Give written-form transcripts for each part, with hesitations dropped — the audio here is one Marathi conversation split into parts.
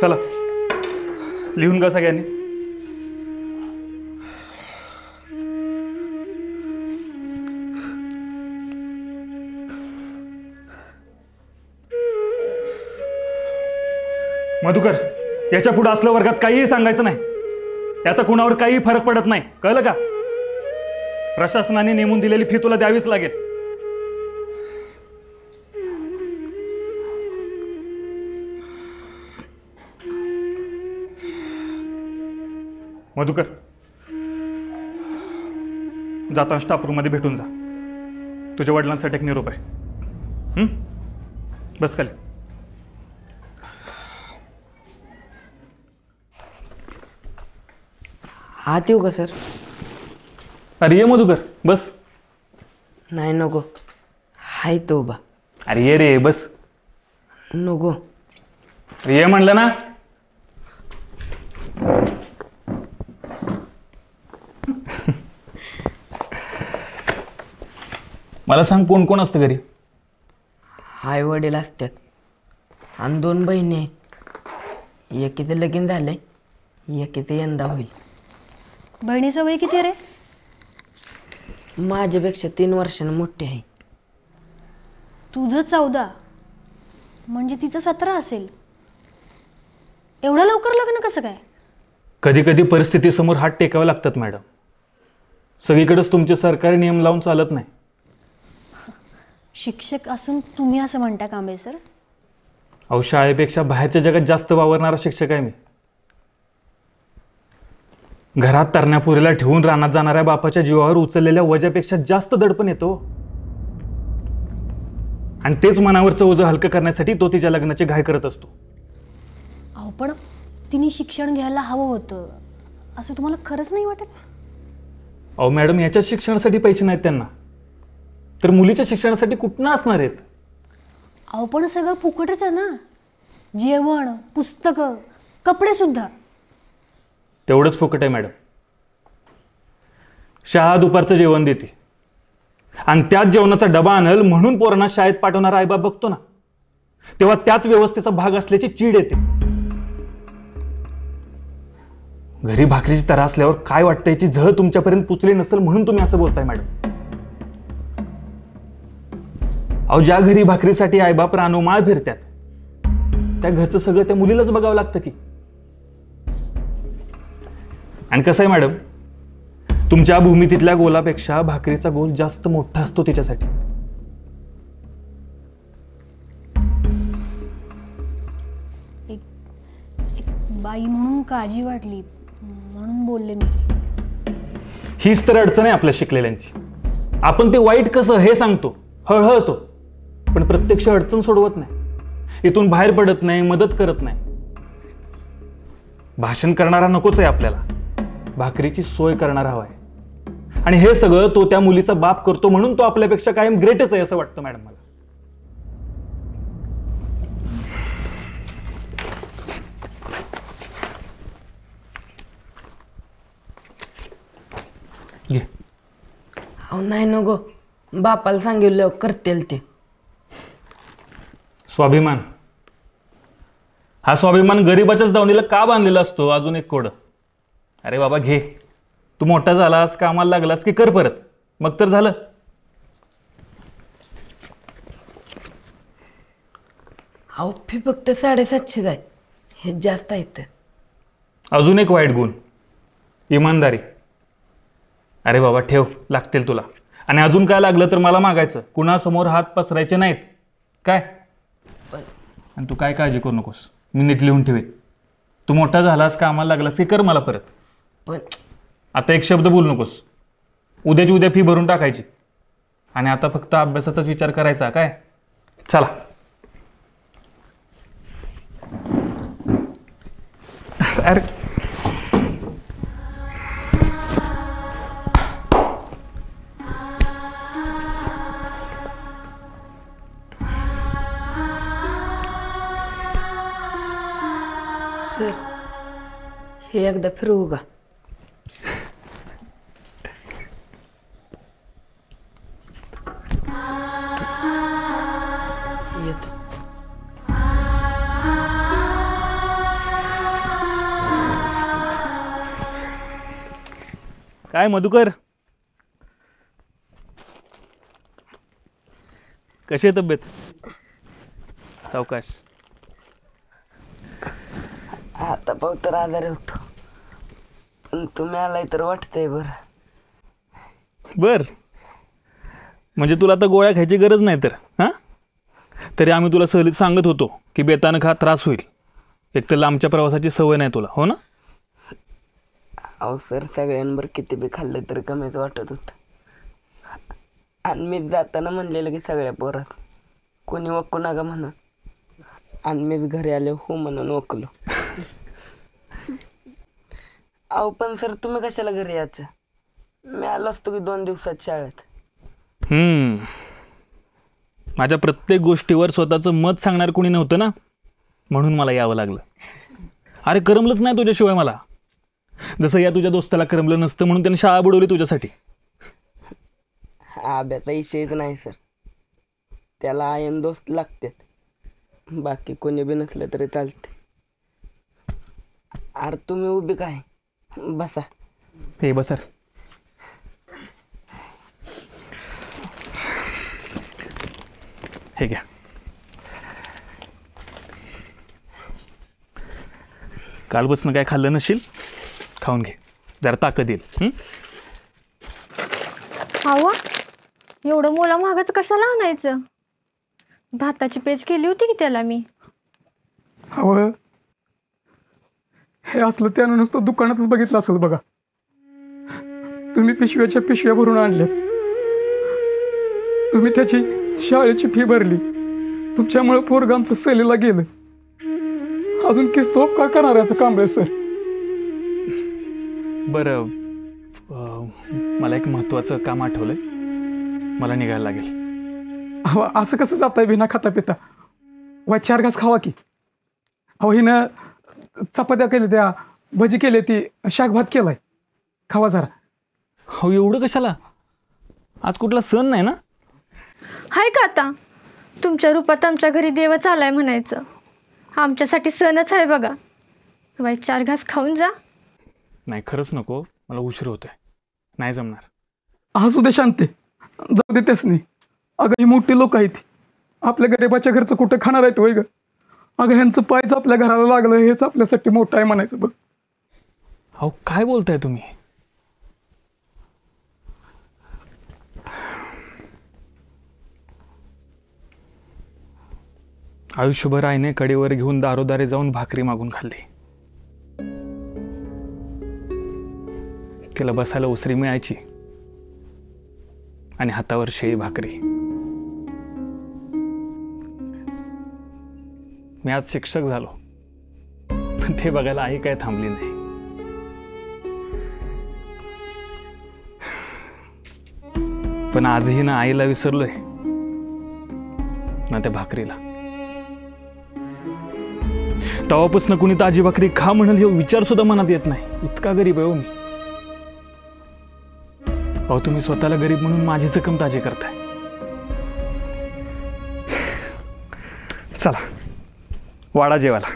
चला लिहून का सगळ्यांनी? मधुकर, याच्या पुढे असलं वर्गात काहीही सांगायचं नाही. याचा कुणावर काही फरक पडत नाही, कळलं का? प्रशासनाने नेमून दिलेली फी तुला द्यावीच लागेल. मधुकर, जाताना स्टाफ रूम मध्ये भेटून जा. तुझ्या वडिलांसाठी एक निरोप आहे. बस खाली. आत येऊ का सर? अरे ये मधुकर, बस. नाही नको, हाय तो उभा. अरे ये रे, बस. नको. अरे ये म्हणलं ना. मला सांग, कोण कोण असतं घरी? आई वडील असतात आणि 2 बहिणी आहेत. एकीचं लगीन झालंय, एकीचं यंदा होईल. बहिणीचं वय किती रे? माझ्यापेक्षा 3 वर्षांनी मोठी आहे. तुझं 14 म्हणजे तिचं 17 असेल. एवढं लवकर लग्न कसं काय? कधी कधी परिस्थितीसमोर हात टेकावे लागतात मॅडम. सगळीकडेच तुमचे सरकारी नियम लावून चालत नाही. शिक्षक असून तुम्ही असं म्हणता कांबळे सर? अहो, शाळेपेक्षा बाहेरच्या जगात जास्त वावरणारा शिक्षक आहे मी. घरात तरण्यापुरीला ठेवून रानात जाणाऱ्या बापाच्या जीवावर उचललेल्या वजापेक्षा जास्त दडपण येतो. आणि तेच मनावरचं ओझं हलकं करण्यासाठी तो तिच्या लग्नाची घाई करत असतो. अहो पण तिने शिक्षण घ्यायला हवं होतं असं तुम्हाला खरंच नाही वाटत? अहो मॅडम, याच्या शिक्षणासाठी पैसे नाहीत त्यांना, तर मुलीच्या शिक्षणासाठी कुठनं असणार आहेत? अहो पण सगळं फुकटच आहे ना. जेवण, पुस्तकं, कपडे सुद्धा. तेवढंच फुकट आहे मॅडम. शाळा दुपारचं जेवण देते आणि त्याच जेवणाचा डबा आणल म्हणून पोरांना शाळेत पाठवणारा आईबाप बघतो ना, तेव्हा त्याच व्यवस्थेचा भाग असल्याची चीड येते. घरी भाकरीची तरा असल्यावर काय वाटतं याची झळ तुमच्यापर्यंत पुचली नसेल म्हणून तुम्ही असं बोलताय मॅडम. अहो, ज्या घरी भाकरीसाठी आईबाप रानोमाळ फिरतात त्या घरचं सगळं त्या मुलीलाच बघावं लागतं की. आणि कसं आहे मॅडम, तुमच्या भूमितीतल्या गोलापेक्षा भाकरीचा गोल जास्त मोठा असतो तिच्यासाठी. एक बाई म्हणून काळजी वाटली म्हणून बोलले मी. हीच तर अडचण आहे आपल्या शिकलेल्यांची. आपण ते वाईट कसं हे सांगतो, हळहळतो, पण प्रत्यक्ष अडचण सोडवत नाही. इथून बाहेर पडत नाही, मदत करत नाही. भाषण करणारा नकोच आहे आपल्याला, भाकरीची सोय करणारा हवा आहे. आणि हे सगळं तो त्या मुलीचा बाप करतो म्हणून तो आपल्यापेक्षा कायम ग्रेटच आहे असं वाटतं मॅडम मला. घे. अहो नाही नको, बापाला सांगितलं करतील ते. स्वाभिमान, हा स्वाभिमान गरीबाच्याच दावणीला का बांधलेला असतो? अजून एक कोड. अरे बाबा घे, तू मोठा झालास, कामाला लागलास की कर परत, मग तर झालं. अहो फी फक्त 750 आहे, हे जास्त आहेत. अजून एक वाईट गुण, इमानदारी. अरे बाबा ठेव, लागतील तुला. आणि अजून काय लागलं तर मला मागायचं, कुणासमोर हात पसरायचे नाहीत काय. आणि तू काय काळजी करू नकोस, मी नीट लिहून ठेवेन. तू मोठा झालास, कामाला लागलास की कर मला परत. पण आता एक शब्द बोलू नकोस. उद्याची उद्या फी भरून टाकायची आणि आता फक्त अभ्यासाचाच विचार करायचा काय. चला. अरे सर, हे एकदा फिरवू का? येतो. काय मधुकर, कशी आहे तब्येत? सावकाश. आता तर आजारी होतो, पण तुम्ही आलाय तर वाटतंय बरं. बर, म्हणजे तुला आता गोळ्या खायची गरज नाही तर? हां, तरी आम्ही तुला सहलीत सांगत होतो की बेतानं खा, त्रास होईल. एक तर लांबच्या प्रवासाची सवय नाही तुला, हो ना? अहो सर, सगळ्यांवर किती बी खाल्लं तर कमीच वाटत होतं. आणि मी जाताना म्हणलेलं की सगळ्या पोरात कोणी वकू नका म्हणून, आणि मीच घरी आले हो म्हणून वकलो. अहो पण सर, तुम्ही कशाला घरी यायचं? मी आलो असतो की 2 दिवसात शाळेत. माझ्या प्रत्येक गोष्टीवर स्वतःचं मत सांगणार कोणी नव्हतं ना, म्हणून मला यावं लागलं. अरे करमलंच नाही तुझ्याशिवाय मला, जसं या तुझ्या दोस्ताला करमलं नसतं म्हणून त्याने शाळा बुडवली तुझ्यासाठी. आब्याचा विषयच नाही सर, त्याला आयन दोस्त लागतात, बाकी कोणी बी नसलं तरी चालते. अरे तुम्ही उभी काय, बसा. हे बसर. हे घ्या. कालपासून काय खाल्लं नशील, खाऊन घे, जरा ताकद येईल. हवा एवढं मोला महागाचं कशाला आणायचं? भाताची पेज केली होती की त्याला मी. हवं हे असलं त्यानं नुसतं दुकानातच बघितलं असेल बघा. तुम्ही पिशव्याच्या पिशव्या भरून आणल्यात, तुम्ही त्याची शाळेची फी भरली, तुमच्यामुळे पोरगं आमचं सहलीला गेलं. अजून किस्तोप का करणार याचं काम रे सर? बरं, मला एक महत्त्वाचं काम आठवलंय, मला निघायला लागेल. अहो असं कसं जाताय बिना खाता पिता? 4 घास खावा की. अहो हिनं चपात्या केल्या, त्या भजी केली, ती शाक भात केलाय, खावा जरा. हो, एवढं कशाला? आज कुठला सण नाही ना? हाय का आता तुमच्या रूपात आमच्या घरी देवच आलाय म्हणायचं? आमच्यासाठी सणच आहे बघा. 4 घास खाऊन जा. नाही, खरंच नको, मला उशीर होतोय, नाही जमणार. आज उद्या शांती जाऊ दे त्याच नाही. अगं ही मोठी लोक आहेत, आपल्या गरीबाच्या घरचं कुठं खाणार आहेत होय ग? अगं ह्यांचं पायच आपल्या घराला लागलं, हेच आपल्यासाठी मोठं आहे म्हणायचं बघ. अहो काय बोलताय तुम्ही? आयुष्यभर आईने कडेवर घेऊन दारोदारे जाऊन भाकरी मागून खाल्ली. तिला बसायला उसरी मिळायची आणि हातावर शेळी भाकरी. मी आज शिक्षक झालो, पण ते बघायला आई काय थांबली नाही. पण आजही ना आईला विसरलोय ना त्या भाकरीला. तवापासून कुणी ताजी भाकरी खा म्हणाल हे विचार सुद्धा मनात येत नाही, इतका गरीब आहे हो मी. अहो तुम्ही स्वतःला गरीब म्हणून माझी जखम ताजी करताय. चला वाडा जेवायला,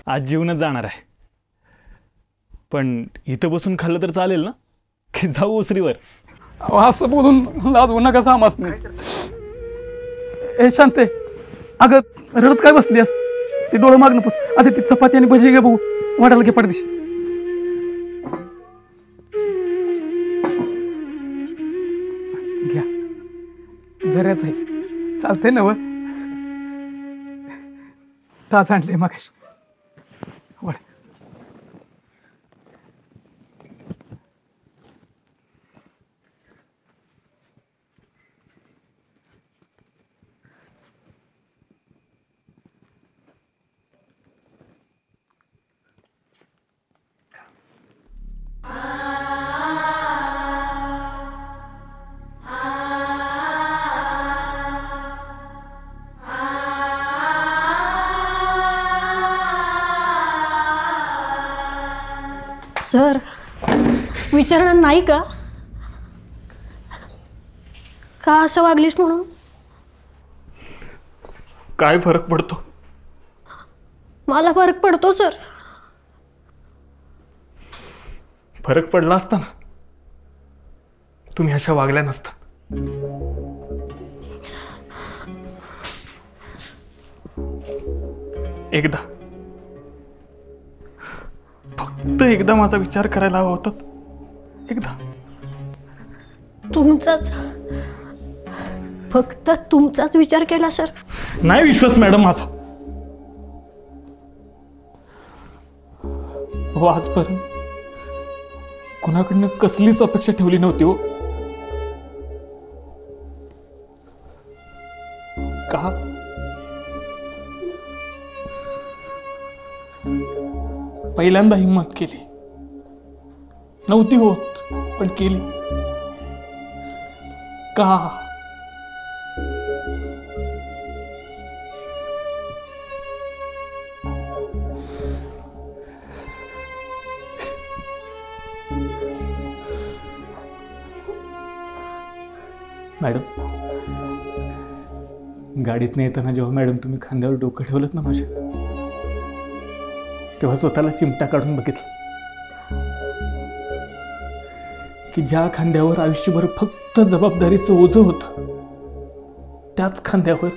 आज जेवणच जाणार आहे. पण इथं बसून खाल्लं तर चालेल ना, की जाऊ उसरीवर? अहो असं बोलून लाजवू नका सामास नाही. ए शांते, अगं रडत काय बसली अस? ते डोळं मागणं पुस. आता ती चपाती आणि भजी घे बघू, वाटायला घे पडदेशी. घ्या, झऱ्याच आहे, चालतंय ना? व ताज आणले मागाशी. वळ. सर, विचारणार नाही का का असं वागलीस म्हणून? काय फरक पडतो? मला फरक पडतो सर. फरक पडला असता ना, तुम्ही अशा वागल्या नसता. एकदा, फक्त एकदा माझा विचार करायला हवा होता. एकदा. तुमचाच, फक्त तुमचाच विचार केला सर. नाही विश्वास मॅडम माझा. हो, आजपर्यंत कुणाकडनं कसलीच अपेक्षा ठेवली नव्हती हो. का? पहिल्यांदा हिंमत केली. नव्हती होत पण केली. का? मॅडम, गाडीतनं येताना जेव्हा मॅडम तुम्ही खांद्यावर डोकं ठेवलं ना माझ्या, तेव्हा स्वतःला चिमटा काढून बघितलं की ज्या खांद्यावर आयुष्यभर फक्त जबाबदारीचं ओझं होतं, त्याच खांद्यावर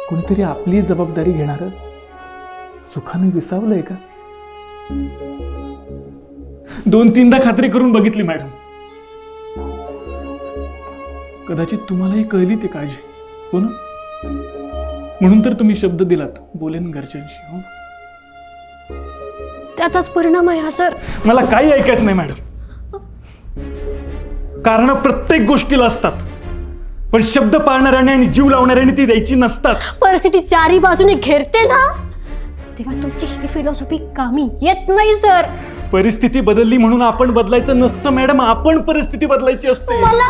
कोणीतरी आपली जबाबदारी घेणारं सुखाने विसावलंय का? 2-3दा खात्री करून बघितली मॅडम. कदाचित तुम्हालाही कळली ती काळजी, हो ना? म्हणून तर तुम्ही शब्द दिलात, बोलेन घरच्यांशी. हो, त्याचाच परिणाम आहे हा सर. मला काही ऐकायचं नाही मॅडम. कारण प्रत्येक गोष्टीला असतात, पण शब्द पाळणाऱ्याने आणि जीव लावणाऱ्याने ती द्यायची नसतात. परिस्थिती चारी बाजूने घेरते ना, तेव्हा तुमची ही फिलॉसॉफी कामी येत नाही सर. परिस्थिती बदलली म्हणून आपण बदलायचं नसतं मॅडम, आपण परिस्थिती बदलायची असते. मला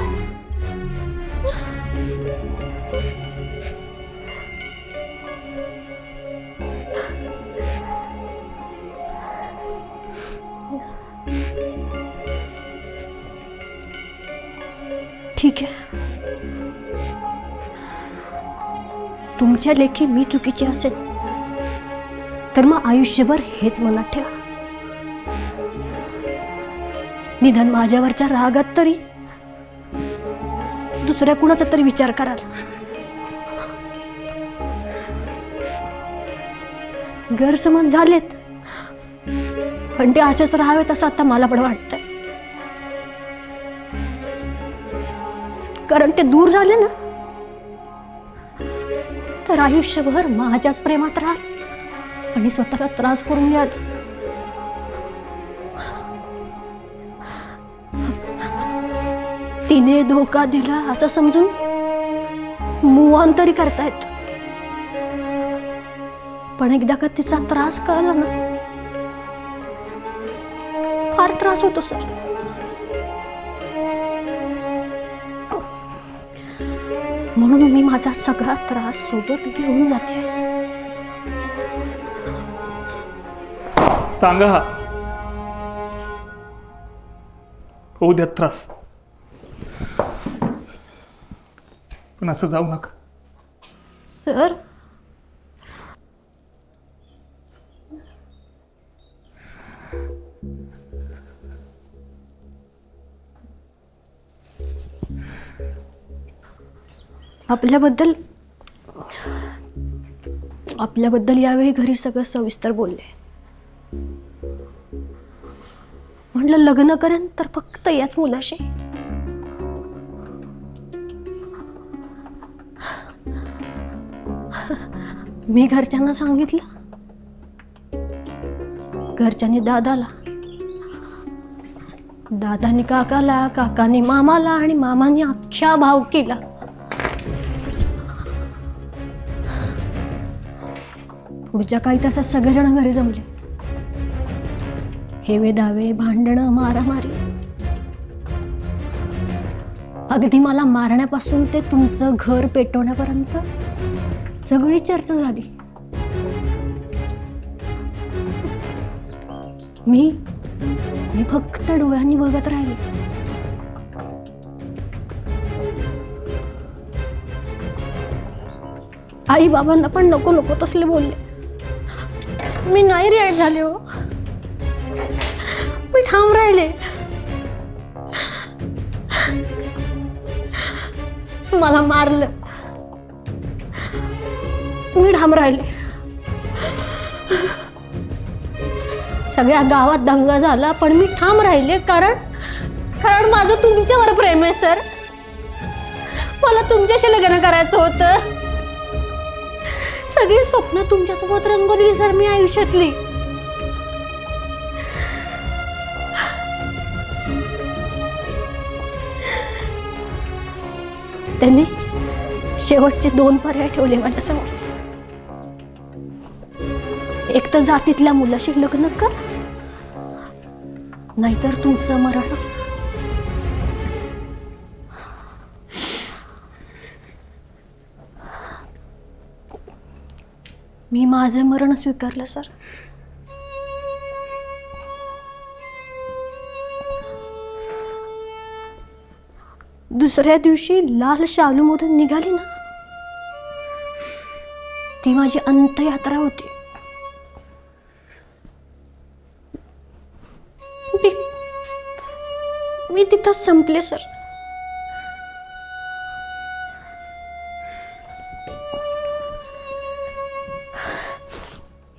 ठीक आहे, तुमच्या लेखी मी चुकीची असेल तर मग आयुष्यभर हेच मनात ठेवा. निदान माझ्यावरच्या रागात तरी दुसऱ्या कुणाचा तरी विचार कराल. गैरसमज झालेत, पण ते असेच राहावेत असं आता मला पण वाटतंय. कारण ते दूर झाले ना, तर आयुष्यभर माझ्याच प्रेमात राहाल आणि स्वतःला त्रास करून घ्याल. तिने धोका दिला असं समजून मूव्ह ऑन तरी करतायत, पण एकदा का तिचा त्रास कळला ना, फार त्रास होतो सर. म्हणून मी माझा सगळा त्रास सोबत घेऊन जाते. सांगा, होऊ द्या त्रास, पण असं जाऊ नका सर. आपल्याबद्दल यावेळी घरी सगळं सविस्तर बोलले. म्हणलं लग्न करेन तर फक्त याच मुलाशी. मी घरच्यांना सांगितलं, घरच्यांनी दादाला, दादानी काकाला, काकानी मामाला आणि मामानी अख्ख्या भावकीला. पुढच्या काही तासात सगळेजण घरी जमले. हेवे दावे, भांडणं, मारामारी. अगदी मला मारण्यापासून ते तुमचं घर पेटवण्यापर्यंत सगळी चर्चा झाली. मी फक्त डोळ्यांनी बघत राहिले. आई बाबांना पण नको नको तसले बोलले. मी नाही रिॲक्ट झाले हो, पण ठाम राहिले. मला मारलं, मी ठाम राहिले. सगळ्या गावात दंगा झाला पण मी ठाम राहिले, कारण माझं तुमच्यावर प्रेम आहे सर. मला तुमच्याशी लग्न करायचं होतं. सगळी स्वप्न तुमच्यासोबत रंगवली सर मी आयुष्यातली. त्यांनी शेवटचे 2 पर्याय ठेवले माझ्यासमोर. एक तर जातीतल्या मुलाशी लग्न कर, नाहीतर तुमचं मरण. मी माझं मरण स्वीकारलं सर. दुसऱ्या दिवशी लाल शालूमधून निघाली ना, ती माझी अंत्ययात्रा होती. मी तिथंच संपले सर.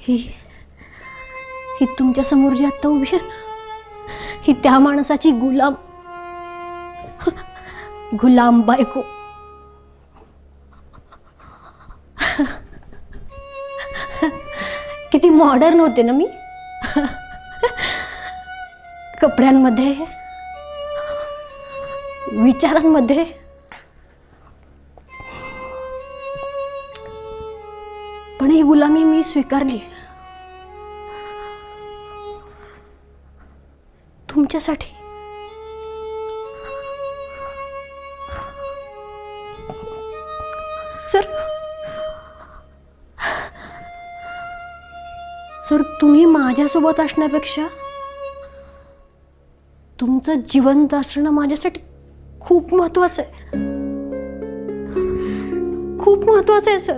ही तुमच्या समोर जी आता उभी आहे ना, ही त्या माणसाची गुलाम बायको. किती मॉडर्न होते ना मी, कपड्यांमध्ये, विचारांमध्ये. पण ही गुलामी मी स्वीकारली तुमच्यासाठी. सर तुम्ही माझ्यासोबत असण्यापेक्षा तुमचं जिवंत असणं माझ्यासाठी खूप महत्वाचं आहे. खूप महत्वाचं आहे सर.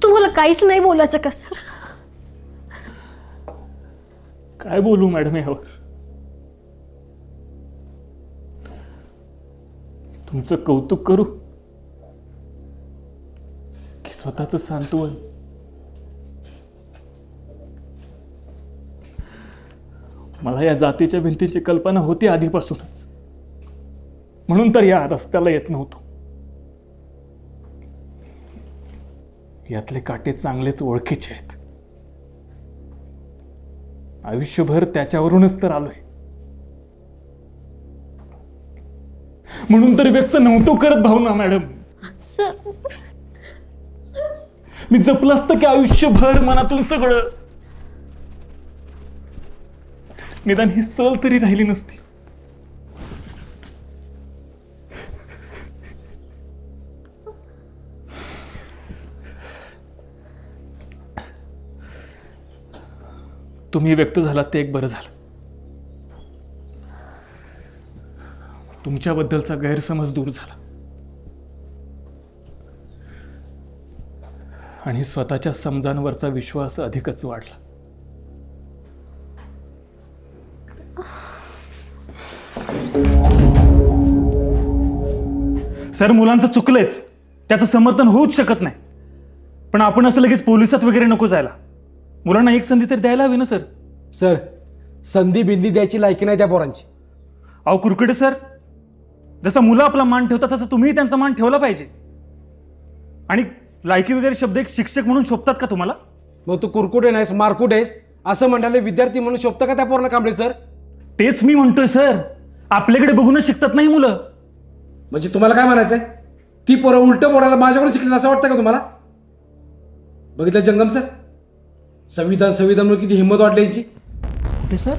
तुम्हाला काहीच नाही बोलायचं का सर? काय बोलू मॅडम यावर? तुमचं कौतुक करू की स्वतःचं सांत्वन? मला या जातीच्या भिंतीची कल्पना होती आधीपासूनच, म्हणून तर या रस्त्याला येत नव्हतो. यातले काटे चांगलेच ओळखीचे आहेत. आयुष्यभर त्याच्यावरूनच तर आलोय, म्हणून तर व्यक्त नव्हतो करत भावना मॅडम. मी जपलं असतं की आयुष्यभर मनातून सगळं, निदान ही सल तरी राहिली नसती. तुम्ही व्यक्त झालात ते एक बरं झालं. तुमच्याबद्दलचा गैरसमज दूर झाला आणि स्वतःच्या समजांवरचा विश्वास अधिकच वाढला. सर मुलांचं चुकलंच, त्याचं समर्थन होऊच शकत नाही, पण आपण असं लगेच पोलिसात वगैरे नको जायला. मुलांना एक संधी तर द्यायला हवी ना सर. सर संधी बिंदी द्यायची लायकी नाही त्या पोरांची. अहो कुरकुटे सर, जसा मुलं आपला मान ठेवतात तसा तुम्ही त्यांचा मान ठेवला पाहिजे. आणि लायकी वगैरे शब्द एक शिक्षक म्हणून शोभतात का तुम्हाला? मग तू कुरकुटे नाहीस मारकुट आहेस असं म्हणाले विद्यार्थी म्हणून शोभतं का त्या पोरांना कांबळे सर? तेच मी म्हणतोय सर, आपल्याकडे बघूनच शिकतात नाही मुलं. म्हणजे तुम्हाला काय म्हणायचंय? ती पोरं उलटं बोलायला माझ्याकडून शिकलेलं असं वाटतं का तुम्हाला? बघितलं जंगम सर, संविधान किती हिंमत वाटली यांची. कुठे सर?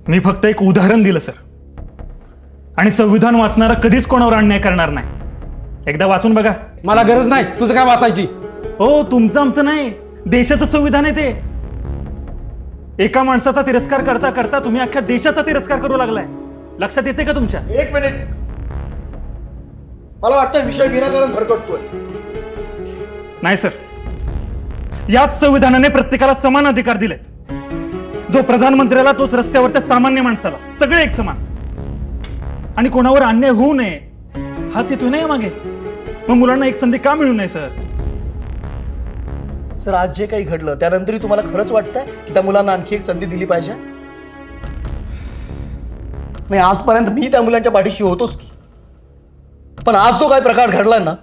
मी फक्त एक उदाहरण दिलं सर. आणि संविधान वाचणारा कधीच कोणावर अन्याय करणार नाही. एकदा वाचून बघा. मला गरज नाही तुझं काय वाचायची. हो तुमचं आमचं नाही, देशाचं संविधान आहे ते. एका माणसाचा तिरस्कार करता करता तुम्ही अख्ख्या देशाचा तिरस्कार करू लागलाय. लक्षात येते का तुमच्या? एक मिनिट. मला वाटतं विषय विनाकारण भरकटतोय. नाही सर, याच संविधानाने प्रत्येकाला समान अधिकार दिलेत. जो प्रधानमंत्र्याला तोच रस्त्यावरच्या सामान्य माणसाला, सगळे एक समान. आणि कोणावर अन्याय होऊ नये हाच येतोय ना या मागे. मग मुलांना एक संधी का मिळू नये सर? सर, आज जे काही घडलं त्यानंतरही तुम्हाला खरंच वाटतंय की त्या मुलांना आणखी एक संधी दिली पाहिजे? नाही, आजपर्यंत मी त्या मुलांच्या पाठीशी होतोच की, पण आज जो काही प्रकार घडला ना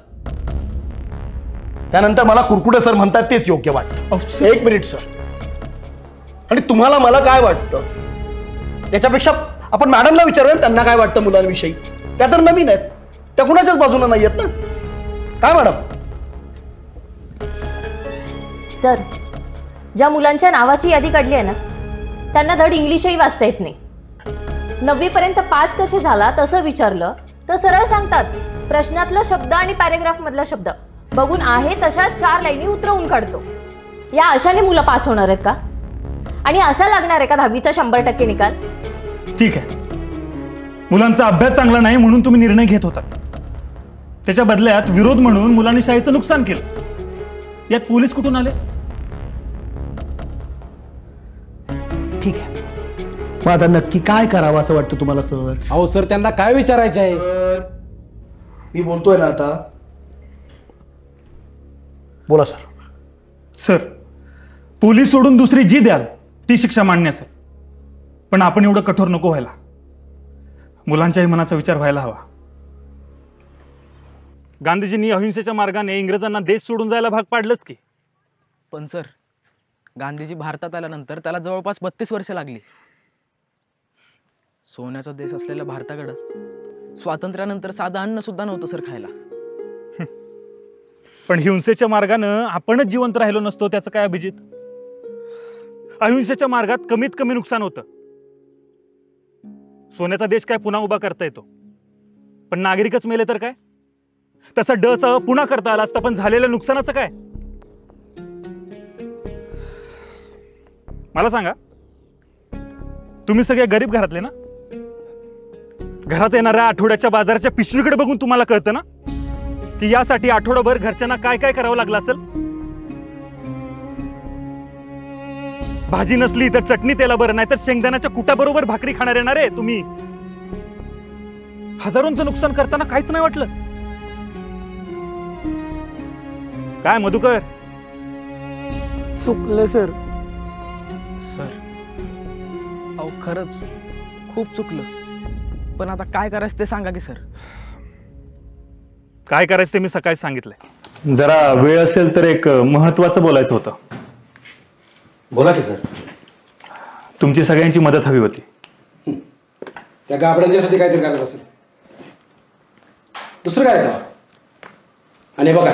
त्यानंतर मला कुरकुटे सर म्हणतात तेच योग्य वाटतं. एक मिनिट सर, आणि तुम्हाला मला काय वाटतं याच्यापेक्षा आपण मॅडमला विचारूया त्यांना काय वाटतं मुलांविषयी. त्या तर नवीन आहेत, त्या कुणाच्याच बाजूला नाही आहेत ना. काय मॅडम? सर, ज्या मुलांच्या नावाची यादी काढली आहे ना त्यांना धड इंग्लिशही वाचता येत नाही. 9वी पर्यंत पास कसे झाला तसं विचारलं तर सरळ सांगतात प्रश्नातला शब्द आणि पॅरेग्राफ मधला शब्द बघून आहे तशा 4 लाईनी उतरवून काढतो. या अशाने मुलं पास होणार आहेत का? आणि असा लागणार आहे का 10वीचा 100% निकाल? ठीक आहे, मुलांचा अभ्यास चांगला नाही म्हणून तुम्ही निर्णय घेत होता. त्याच्या बदल्यात विरोध म्हणून मुलांनी शाळेचं नुकसान केलं. यात पोलीस कुठून आले? ठीक आहे, मग आता नक्की काय करावं असं वाटतं तुम्हाला सर? अहो सर, त्यांना काय विचारायचं आहे? मी बोलतोय ना आता. बोला सर. सर, पोलीस सोडून दुसरी जी द्याल ती शिक्षा मान्य असेल, पण आपण एवढं कठोर नको व्हायला. मुलांच्याही मनाचा विचार व्हायला हवा. गांधीजींनी अहिंसेच्या मार्गाने इंग्रजांना देश सोडून जायला भाग पाडलंच की. पण सर, गांधीजी भारतात आल्यानंतर त्याला जवळपास 32 वर्ष लागली. सोन्याचा देश असलेल्या भारताकडं स्वातंत्र्यानंतर साधं अन्न सुद्धा नव्हतं सर खायला. पण हिंसेच्या मार्गानं आपणच जिवंत राहिलो नसतो त्याचं काय अभिजित? अहिंसेच्या मार्गात कमीत कमी नुकसान होतं. सोन्याचा देश काय पुन्हा उभा करता येतो, पण नागरिकच मेले तर काय? तसं ड सह पुन्हा करता आला असता, पण झालेल्या नुकसानाचं काय? मला सांगा, तुम्ही सगळे गरीब घरातले ना? घरात येणाऱ्या आठवड्याच्या बाजाराच्या पिशवीकडे बघून तुम्हाला कळतं ना की यासाठी आठवडाभर घरच्यांना काय काय करावं लागलं असेल. भाजी नसली तर चटणी तेला बरं, नाही तर शेंगदाण्याच्या कुटाबरोबर भाकरी खाणार येणार आहे तुम्ही. हजारोंचं नुकसान करताना काहीच नाही वाटलं काय मधुकर? चुकलं सर. सर, अहो खरंच खूप चुकलं, पण आता काय करायचं ते सांगा की सर. काय करायचं ते मी सकाळी सांगितलंय. जरा वेळ असेल तर एक महत्वाचं बोलायचं होतं. बोला की सर. तुमची सगळ्यांची मदत हवी होती. त्या गाबड्यांच्यासाठी काहीतरी करायचं असेल, दुसरं काय का? आणि बघा,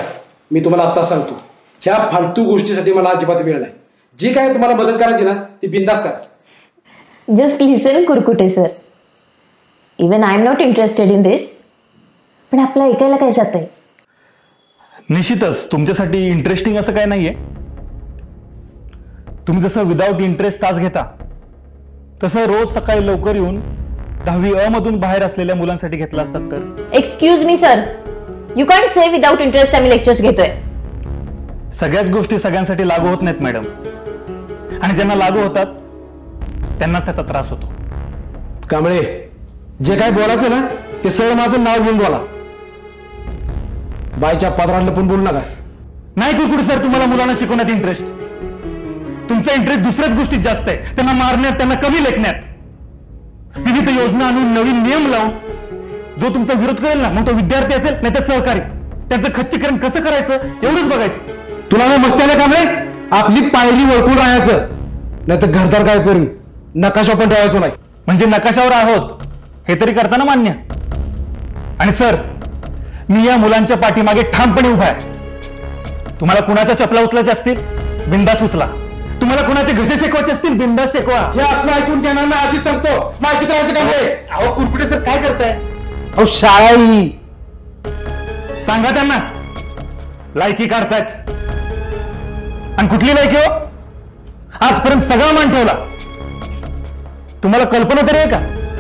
मी तुम्हाला आत्ता सांगतो, ह्या फालतू गोष्टीसाठी मला अजिबात वेळ नाही. जी काय तुम्हाला मदत करायची ना ती बिंदास करा. Just listen Kurkute sir, even I am not interested in this, पण आपलं ऐकायला काय जातंय? निश्चितच तुमच्यासाठी इंटरेस्टिंग असं काय नाहीये. तुम्ही जसं विदाउट इंटरेस्ट तास घेता तसं रोज सकाळी लवकर येऊन 10वी अ मधून बाहेर असलेल्या मुलांसाठी घेतला असतात तर. Excuse me sir, you can't say without interest आम्ही लेक्चर्स घेतोय. सगळ्याच गोष्टी सगळ्यांसाठी लागू होत नाहीत मॅडम, आणि ज्यांना लागू होतात त्यांनाच त्याचा त्रास होतो. कांबळे, जे काय बोलायचं ना ते सगळं माझं नाव घेऊन बोला. बायच्या पदरात लपून बोलू नका. नाही कुरकुटे सर, तुम्हाला मुलांना शिकवण्यात इंटरेस्ट, तुमचा इंटरेस्ट दुसऱ्याच गोष्टीत जास्त आहे. त्यांना मारण्यात, त्यांना कमी लेखण्यात. विविध योजना आणून, नवीन नियम लावून जो तुमचा विरोध करेल ना, मग तो विद्यार्थी असेल नाही तर सहकारी, त्यांचं खच्चीकरण कसं करायचं एवढंच बघायचं. तुला नाही मस्ती आलं कांबळे? आपली पायरी वळकून राहायचं, नाही तर घरदार काय करून नकाशा पण ठेवायचो नाही. म्हणजे नकाशावर आहोत हे तरी करताना मान्य. आणि सर, मी या मुलांच्या पाठीमागे ठामपणे उभा आहे. तुम्हाला कुणाच्या चपला उचलायच्या असतील बिंदास उचला, तुम्हाला कुणाचे घसे शेकवायचे असतील बिंदास शेकवा. हे असलं ऐकून घेणार ना, आधीच सांगतो. माहिती करायचं कांबळे. अहो कुरकुटे सर काय करताय? अहो शाळा ही सांगा त्यांना लायकी काढतायत. आणि कुठली लायकी हो? आजपर्यंत सगळा मान ठेवला. तुम्हाला कल्पना तरी आहे का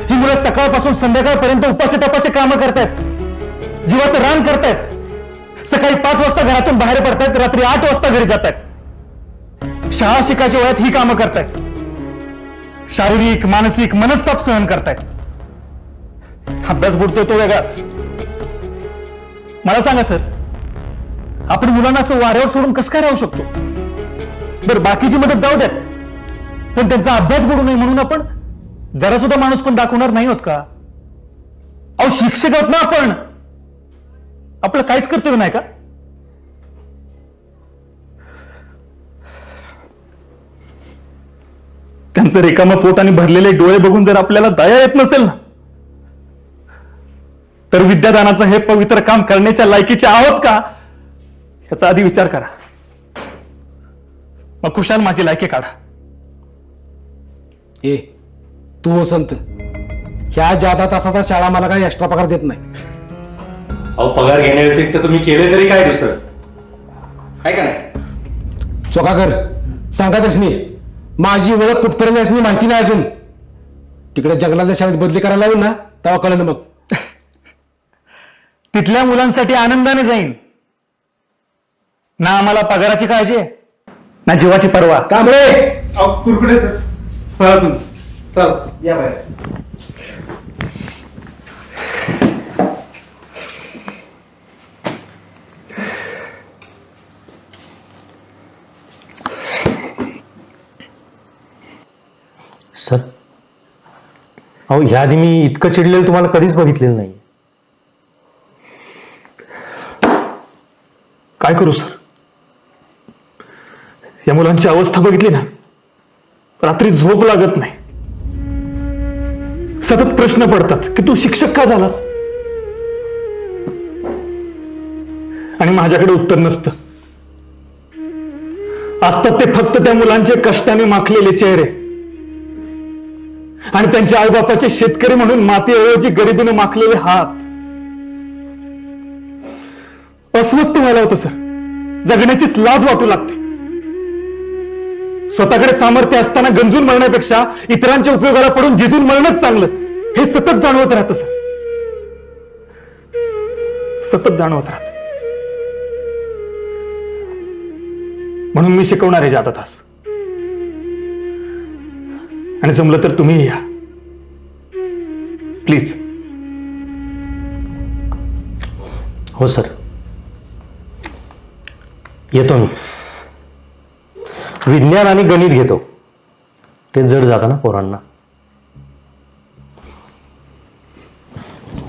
ही मुलं सकाळपासून संध्याकाळपर्यंत उपाशी तपाशी कामं करतायत. जीवाचं रान करतायत, सकाळी 5 वाजता घरातून बाहेर पडतायत, रात्री 8 वाजता घरी जातायत, शाळा शिकायच्या वयात ही कामं करतायत, शारीरिक मानसिक मनस्ताप सहन करतायत, अभ्यास बुडतोय तो वेगळाच. मला सांगा सर, आपण मुलांना असं वाऱ्यावर सोडून कसं काय राहू शकतो? बरं बाकीची मदत जाऊ द्यात, पण त्यांचा अभ्यास बुडू नये म्हणून आपण जरा सुद्धा माणूस पण दाखवणार नाही होत का? अहो शिक्षक आहोत ना आपण, आपलं काहीच कर्तव्य नाही का? त्यांचं रिकामं पोट आणि भरलेले डोळे बघून जर आपल्याला दया येत नसेल ना, तर विद्यादानाचं हे पवित्र काम करण्याच्या लायकीचे आहोत का याचा आधी विचार करा. मग खुशाल माझी लायकी काढा. ए तू वसंत, ह्या जादा तासाचा शाळा मला काही एक्स्ट्रा पगार देत नाही. अहो पगार घेण्याव्यतिरिक्त तुम्ही केले तरी काय दुसरं आहे का नाही? चोकाकर सांगा त्यासनी, माझी ओळख कुठपर्यंत यासनी माहिती नाही अजून. तिकडे जंगलातल्या शाळेत बदली करायला लावून ना, तेव्हा कळलं मग. तिथल्या मुलांसाठी आनंदाने जाईन ना. आम्हाला पगाराची काळजी आहे ना जीवाची पर्वा. कांबळे कुरकुडे सर, चला तुम्ही चल या बाहेर. सर अहो ह्या आधी मी इतकं चिडलेलं तुम्हाला कधीच बघितलेलं नाही. काय करू सर, या मुलांची अवस्था बघितली ना, रात्री झोप लागत नाही. सतत प्रश्न पडतात की तू शिक्षक का झालास, आणि माझ्याकडे उत्तर नसतं. असतात ते फक्त त्या मुलांचे कष्टाने माखलेले चेहरे आणि त्यांच्या आईबापाचे शेतकरी म्हणून मातीऐवजी गरिबीने माखलेले हात. अस्वस्थ व्हायला होतं सर, जगण्याचीच लाज वाटू लागते. स्वतःकडे सामर्थ्य असताना गंजून मरण्यापेक्षा इतरांच्या उपयोगाला पडून झिजून मरणंच चांगलं, हे सतत जाणवत राहतं सर, सतत जाणवत राहत. म्हणून मी शिकवणार आहे जाता तास, आणि जमलं तर तुम्ही या प्लीज. हो सर येतो मी. विज्ञान आणि गणित घेतो, ते जड जातं ना पोरांना.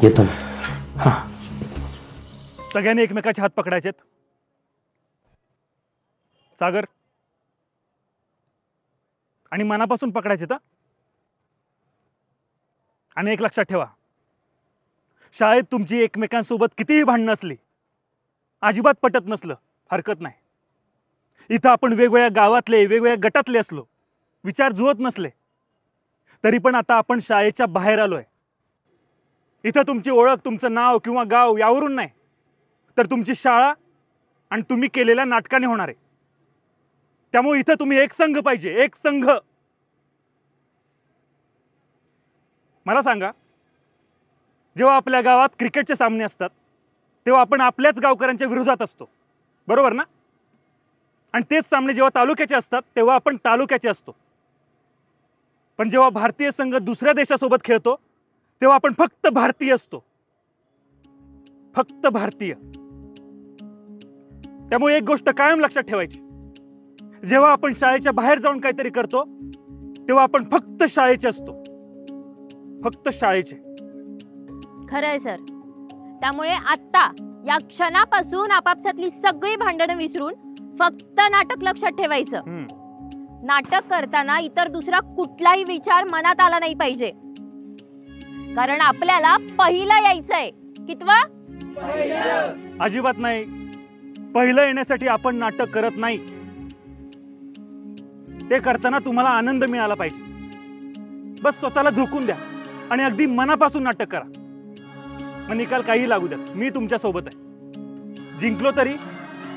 येतो मी. हा, सगळ्यांनी एकमेकाचे हात पकडायचेत. सागर, आणि मनापासून पकडायचे. आणि एक लक्षात ठेवा, शाळेत तुमची एकमेकांसोबत कितीही भांडणं असली, अजिबात पटत नसलं, हरकत नाही. इथं आपण वेगवेगळ्या गावातले वेगवेगळ्या गटातले असलो, विचार जुळत नसले, तरी पण आता आपण शाळेच्या बाहेर आलोय. इथं तुमची ओळख, तुमचं नाव किंवा गाव यावरून नाही, तर तुमची शाळा आणि तुम्ही केलेल्या नाटकाने होणार आहे. त्यामुळे इथं तुम्ही एक संघ पाहिजे, एक संघ. मला सांगा, जेव्हा आपल्या गावात क्रिकेटचे सामने असतात तेव्हा आपण आपल्याच गावकऱ्यांच्या विरोधात असतो, बरोबर ना? आणि तेच सामने जेव्हा तालुक्याचे असतात तेव्हा आपण तालुक्याचे असतो. पण जेव्हा भारतीय संघ दुसऱ्या देशासोबत खेळतो तेव्हा आपण फक्त भारतीय असतो, फक्त भारतीय. त्यामुळे एक गोष्ट कायम लक्षात ठेवायची, जेव्हा आपण शाळेच्या बाहेर जाऊन काहीतरी करतो तेव्हा आपण फक्त शाळेचे असतो, फक्त शाळेचे. खरंय सर. त्यामुळे आता या क्षणापासून आपापसातली सगळी भांडणं विसरून फक्त नाटक लक्षात ठेवायचं. नाटक करताना इतर दुसरा कुठलाही विचार मनात आला नाही पाहिजे, कारण आपल्याला पहिलं यायचंय. कितवा? अजिबात नाही. पहिलं येण्यासाठी आपण नाटक करत नाही, ते करताना तुम्हाला आनंद मिळाला पाहिजे. बस स्वतःला झोकून द्या आणि अगदी मनापासून नाटक करा. मग निकाल काही लागू द्या, मी तुमच्या सोबत आहे. जिंकलो तरी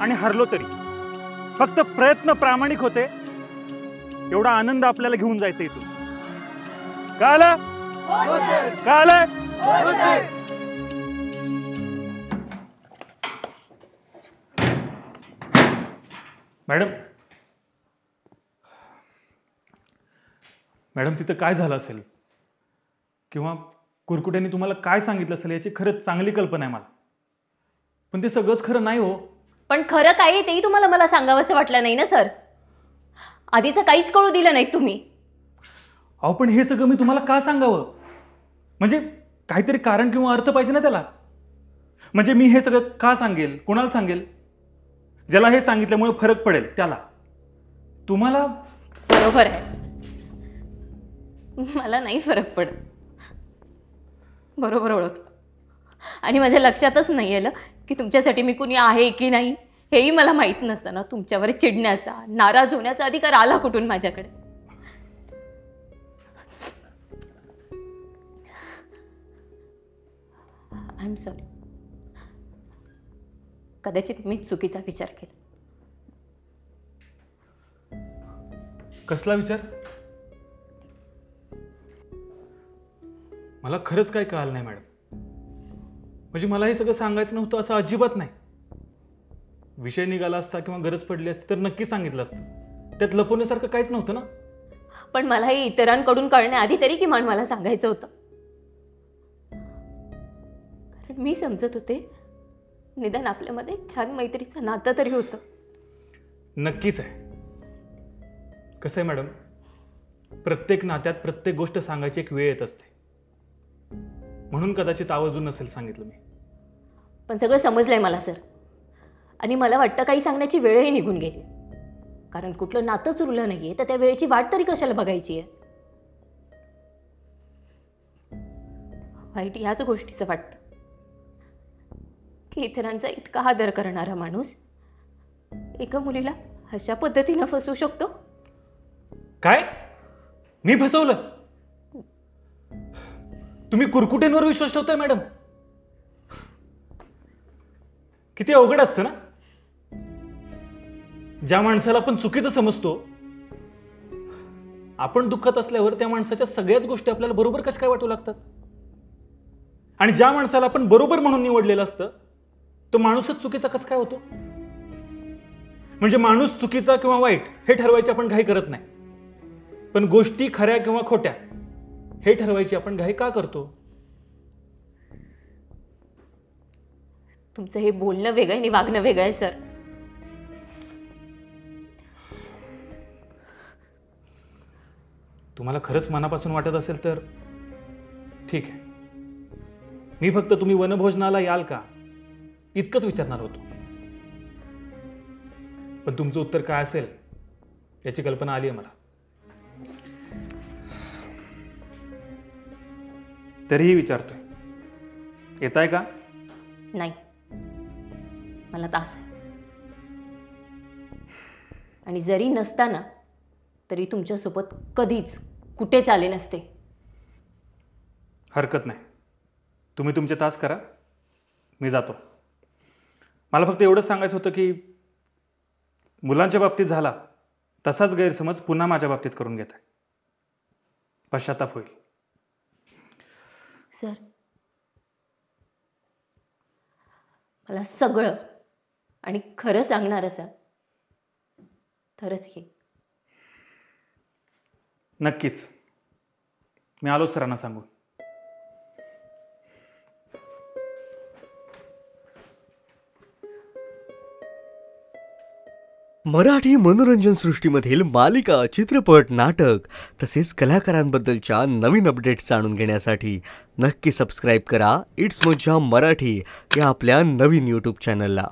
आणि हरलो तरी फक्त प्रयत्न प्रामाणिक होते एवढा आनंद आपल्याला घेऊन जायचं इथून. कळलं? कळलं? मॅडम मॅडम तिथं काय झालं असेल किंवा कुरकुट्यांनी तुम्हाला काय सांगितलं असेल याची खरंच चांगली कल्पना आहे मला, पण ते सगळंच खरं नाही हो. पण खरं काय आहे तेही तुम्हाला मला सांगावंसं वाटलं नाही ना सर. आधीचं काहीच कळू दिलं नाही तुम्ही. अहो पण हे सगळं मी तुम्हाला का सांगावं? म्हणजे काहीतरी कारण किंवा अर्थ पाहिजे ना त्याला. म्हणजे मी हे सगळं का सांगेल, कोणाला सांगेल? ज्याला हे सांगितल्यामुळे फरक पडेल त्याला. तुम्हाला बरोबर आहे, मला नाही फरक पडत. बरोबर ओळखलं. आणि माझ्या लक्षातच नाही आलं की तुमच्यासाठी मी कुणी आहे की नाही हेही मला माहीत नसताना तुमच्यावर चिडण्याचा, नाराज होण्याचा अधिकार आला कुठून माझ्याकडे? I am sorry. कदाचित मी चुकीचा विचार केला. कसला विचार? मला खरंच काय कळालं नाही मॅडम. म्हणजे मला हे सगळं सांगायचं नव्हतं असं अजिबात नाही. विषय निघाला असता किंवा गरज पडली असती तर नक्की सांगितलं असतं. त्यात लपवण्यासारखं काहीच नव्हतं ना. पण मला हे इतरांकडून कळण्याआधी तरी किमान मला सांगायचं होतं. कारण मी समजत होते निदान आपल्यामध्ये छान मैत्रीचं नातं तरी होतं. नक्कीच आहे. कसं आहे मॅडम, प्रत्येक नात्यात प्रत्येक गोष्ट सांगायची एक वेळ येत असते. म्हणून कदाचित आवर्जून नसेल सांगितलं मी. पण सगळं समजलंय मला सर. आणि मला वाटतं काही सांगण्याची वेळही निघून गेली. कारण कुठलं नातंच उरलं नाहीये तर त्या वेळेची वाट तरी कशाला बघायची आहे? वाईट याच गोष्टीचं वाटतं की इतरांचा इतका आदर करणारा माणूस एका मुलीला अशा पद्धतीनं फसवू शकतो. काय? मी फसवलं? तुम्ही कुरकुटेंवर विश्वास ठेवताय मॅडम? किती अवघड असतं ना. ज्या माणसाला आपण चुकीचं समजतो, आपण दुःखात असल्यावर त्या माणसाच्या सगळ्याच गोष्टी आपल्याला बरोबर कशा काय वाटू लागतात. आणि ज्या माणसाला आपण बरोबर म्हणून निवडलेलं असतं तो माणूसच चुकीचा कसं काय होतो? म्हणजे माणूस चुकीचा किंवा वाईट हे ठरवायची आपण घाई करत नाही, पण गोष्टी खऱ्या किंवा खोट्या हे ठरवायची आपण घाई का करतो? तुमचं हे बोलणं वेगळं आणि वागणं वेगळं आहे सर. तुम्हाला खरंच मनापासून वाटत असेल तर ठीक आहे. मी फक्त तुम्ही वनभोजनाला याल का इतकंच विचारणार होतो. पण तुमचं उत्तर काय असेल याची कल्पना आली आहे मला. तरीही विचारतोय, येताय का? नाही, मला तास आहे. आणि जरी नसताना तरी तुमच्यासोबत कधीच कुठेच आले नसते. हरकत नाही, तुम्ही तुमचे तास करा, मी जातो. मला फक्त एवढंच सांगायचं होतं की मुलांच्या बाबतीत झाला तसाच गैरसमज पुन्हा माझ्या बाबतीत करून घेताय. पश्चाताप होईल. सर, मला सगळं आणि खरं सांगणार असाल तरच ये. नक्कीच, मी आलो सरांना सांगून. मराठी मनोरंजन सृष्टीमधील मालिका, चित्रपट, नाटक तसेच कलाकारांबद्दलच्या नवीन अपडेट्स जाणून घेण्यासाठी नक्की सबस्क्राईब करा इट्स मज्जा मराठी या आपल्या नवीन यूट्यूब चॅनलला.